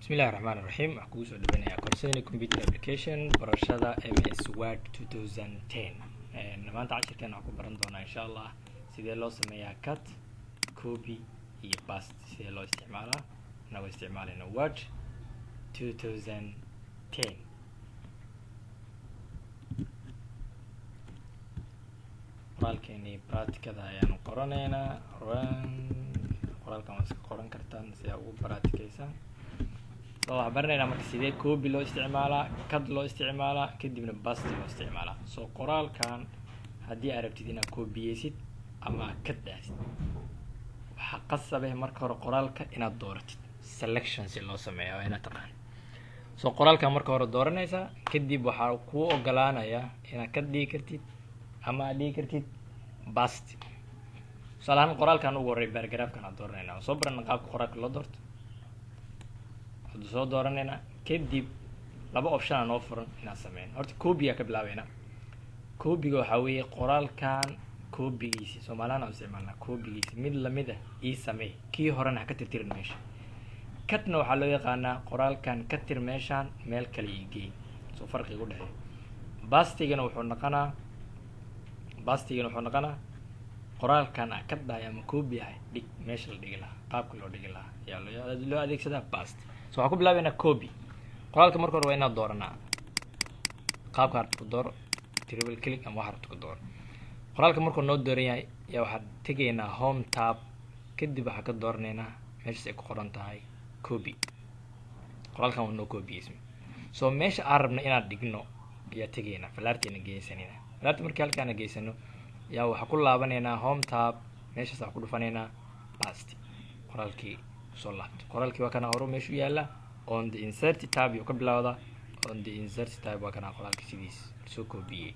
بسم الله الرحمن الرحيم waxaan soo dhaweynaya koorsada computer application barashada MS Word 2010 maanta casharkan waxaan ku baran doonaa insha Allah sidee loo sameeyaa cut copy iyo paste sidee loo isticmaalaa anagoo isticmaalana Word 2010 qoraalkeeni practicada ayaan qoranaynaa qoraalkan waa iska qoran kartaan si aad ugu practicaysaan waxaan baranaynaa marka sidee copy loo isticmaalaa cut loo isticmaalaa kadibna paste loo isticmaalaa qoraalkan haddii aad rabtid inaad copyaysid ama cut dhahsid waxaa qasab ah marka hore qoraalka inaad dooratid selection si loo sameeyo waa inaad taqaan qoraalkan marka hore dooranaysaa kadib waxaa kuu ogolaanayaa inaad cut dhigi kartid ama aad dhigi kartid paste tusaale ahaan qoraalkan ugu horreeya paragraphkan aad dooranayna waan soo barana qaabka qoraalka loo doorto soo dooranayna kadib laba option aan noo furan inaan sameeyno horta copy ka bilaabayna copyga waxa weeye qoraalkan copygiisa Soomaaliyan aan isticmaalnaa copygiisa mid lamid ah ii sameey kii horena ka tirtirin meesha cutna waxa loo yaqaanaa qoraalkan ka tir meeshan meel kale ii geey soo farqiga u dhaxeeyo pastigana wuxuu noqonaa qoraalkan ka dhaay ama copy ah dhig meesha la dhigi lahaa qaabka loo dhigi lahaa yaa loo adeegsadaa paste waxaan ku bilaabaynaa copy qoraalka marka hore waa inaad dooranaa qaabka aad ku dooro triple click ama waxa aad ku dooro qoraalka markuu noo dooran yahay yaa waxaad tegaynaa home tab kadib waxaan ka dooranaynaa meesha ay ku qoran tahay copy qoraalkan waa noo copyism meesha aan rabno inaan dhigno yaa tegaynaa falaarteena geysanayna falaarta markii halkaan geysano yaa waxaan ku laabanaynaa home tab meeshaas waxaan ku dhufanaynaa paste qoraalkii soo laabto qoraalkii waa kana hore meesha yaala on the insert tab iyo ka bilowda on the insert tab waa kana qoraalkii sidiis soo copyay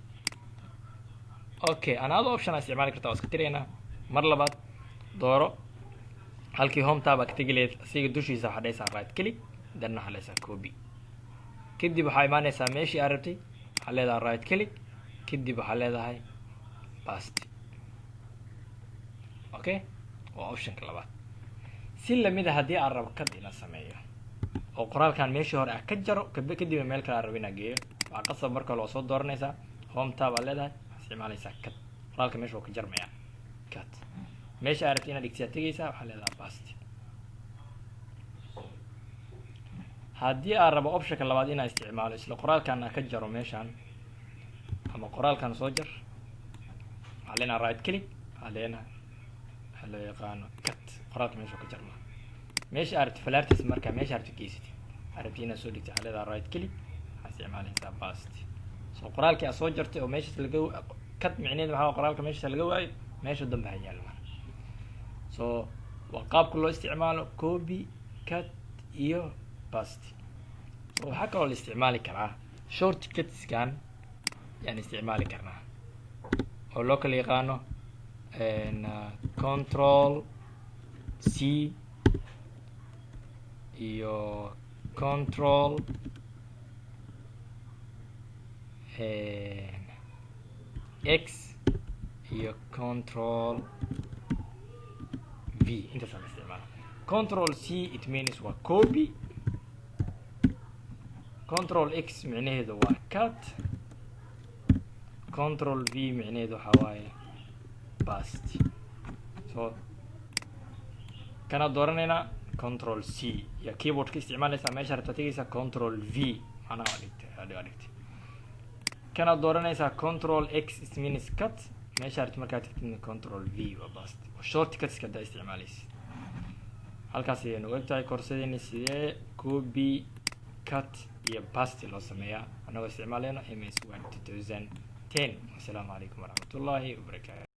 okay another option isticmaali kartaa waa iska tireynaa mar labaad dooro halkii home tab ka tagi leed asiga dushiisa waxa dhaysaa right click dan waxa leeyahay copy kadib waxa imaanaysaa meeshii aad rabtay waxa leedahay right click kadib waxa leedahay paste okay waa optionka labaad si lamid ah haddii aan rabo cut inaan sameeyo oo qoraalkan meeshii hore ka jaro kadib meel kale aan rabo inaan geeyo waa qasab marka loo soo dooranaysaa home tab aad leedahay isticmaalaysaa cut qoraalka meesha uu ka jarmaya cut meesha aad rabtid inaad dhigtid tegaysaa waxaa leedahay paste haddii aan rabo optionka labaad inaan isticmaalo isla qoraalkan aan ka jaro meeshan ama qoraalkan soo jar waxaa leenahay right click waxaa leenahay waxa loo yaqaano cut qoraalka meesha ka jarma meesha aad falaartiis marka meesha aad geysatid arabti inaad soo dhigtay waxaa leedahay right click waxaa isticmaalaysaa paste qoraalkii aad soo jartay oo meesha laga cut micneed waxa qoraalka meesha laga waayo meesha dambe ha yaalo waa qaabka loo isticmaalo copy cut iyo paste waxaa kaloo la isticmaali karaa shortcutskan yani isticmaali karnaa oo loo kala yaqaano control C iyo control X iyo control V intaas la isticmaalo control C it means waa copy control X micnaheedu waa cut control V micnaheedu waxa waaye paste kana dooranayna control C ya keyboard ka isticmaalaysaa meesha rabta tagaysaa control V ana dhigtay kana dooranaysaa control X it means cut meesha rabta markaa tagtid control V waa paste shortcuts ka isticmaalaysid halkaas ayaynu ogtahay koorsadeena sidee copy cut iyo paste loo sameeyaa anagoo isticmaalayna MS Word 2010 والسلام عليكم ورحمة الله وبركاته.